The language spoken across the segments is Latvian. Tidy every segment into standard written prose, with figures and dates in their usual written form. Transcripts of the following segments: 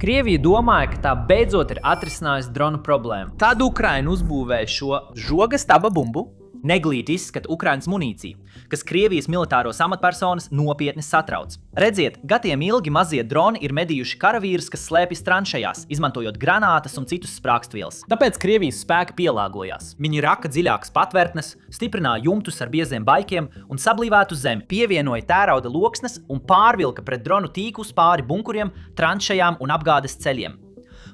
Krievija domāja, ka tā beidzot ir atrisinājusi dronu problēmu. Tad Ukraina uzbūvēja šo žoga staba bumbu. Neglīti izskata Ukrainas munīciju, kas Krievijas militāros amatpersonas nopietni satrauc. Redziet, gadiem ilgi mazie droni ir medījuši karavīrus, kas slēpjas tranšajās, izmantojot granātas un citus sprāgstvielas. Tāpēc Krievijas spēki pielāgojās. Viņi raka dziļākas patvērtnes, stiprināja jumtus ar bieziem baikiem un sablīvētu zemi, pievienoja tērauda loksnes un pārvilka pret dronu tīklus pāri bunkuriem, tranšajām un apgādes ceļiem.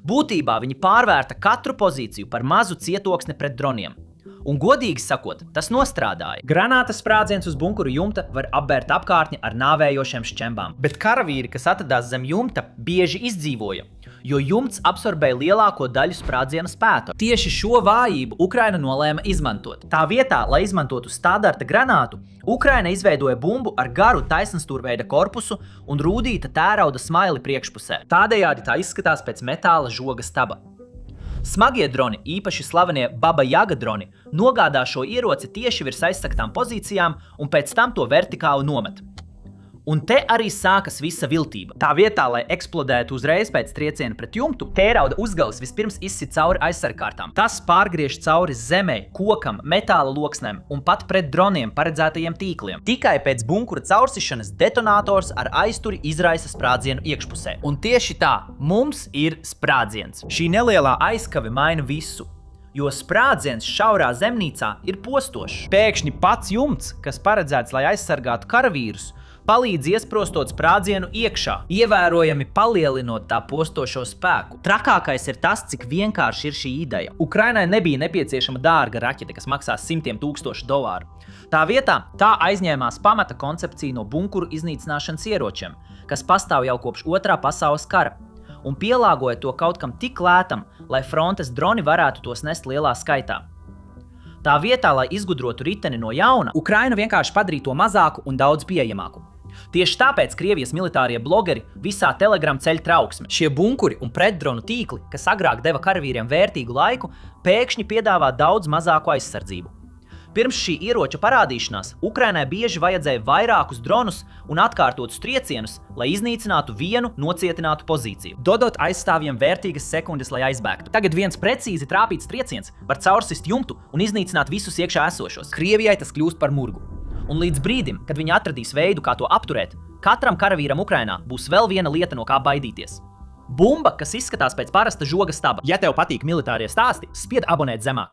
Būtībā viņi pārvērta katru pozīciju par mazu cietoksni pret droniem. Un godīgi sakot, tas nostrādāja. Granātas sprādziens uz bunkuru jumta var apbērt apkārtni ar nāvējošiem šķembām. Bet karavīri, kas atradās zem jumta, bieži izdzīvoja, jo jumts absorbēja lielāko daļu sprādziena spēka. Tieši šo vājību Ukraina nolēma izmantot. Tā vietā, lai izmantotu standarta granātu, Ukraina izveidoja bumbu ar garu taisnstūrveida korpusu un rūdīta tērauda smaili priekšpusē. Tādējādi tā izskatās pēc metāla žoga staba. Smagie droni, īpaši slavenie Baba Jaga droni, nogādā šo ieroci tieši virs aizsaktām pozīcijām un pēc tam to vertikāli nomet. Un te arī sākas visa viltība. Tā vietā, lai eksplodētu uzreiz pēc trieciena pret jumtu, tērauda uzgalis vispirms izsit cauri aizsargkārtām. Tas pārgriež cauri zemē, kokam, metāla loksnēm un pat pret droniem paredzētajiem tīkliem. Tikai pēc bunkura caursišanas detonators ar aizturi izraisa sprādzienu iekšpusē. Un tieši tā, mums ir sprādziens. Šī nelielā aizkave maina visu. Jo sprādziens šaurā zemnīcā ir postošs. Pēkšņi pats jumts, kas paredzēts, lai aizsargātu karavīrus, palīdz iesprostot sprādzienu iekšā, ievērojami palielinot tā postošo spēku. Trakākais ir tas, cik vienkārši ir šī ideja. Ukrainai nebija nepieciešama dārga raķete, kas maksās $100,000. Tā vietā tā aizņēmās pamata koncepciju no bunkuru iznīcināšanas ieročiem, kas pastāv jau kopš Otrā pasaules kara, un pielāgoja to kaut kam tik lētam, lai frontes droni varētu tos nest lielā skaitā. Tā vietā, lai izgudrotu riteni no jauna, Ukraina vienkārši padarīja to mazāku un daudz pieejamāku. Tieši tāpēc Krievijas militārie blogeri visā Telegram ceļ trauksmi. Šie bunkuri un pretdronu tīkli, kas agrāk deva karavīriem vērtīgu laiku, pēkšņi piedāvā daudz mazāku aizsardzību. Pirms šī ieroča parādīšanās Ukrainai bieži vajadzēja vairākus dronus un atkārtotus triecienus, lai iznīcinātu vienu nocietinātu pozīciju, dodot aizstāvjiem vērtīgas sekundes, lai aizbēgtu. Tagad viens precīzi trāpīts trieciens var caursist jumtu un iznīcināt visus iekšā esošos. Krievijai tas kļūst par murgu. Un līdz brīdim, kad viņi atradīs veidu, kā to apturēt, katram karavīram Ukrainā būs vēl viena lieta, no kā baidīties. Bumba, kas izskatās pēc parasta žoga staba. Ja tev patīk militārie stāsti, spied abonēt zemāk.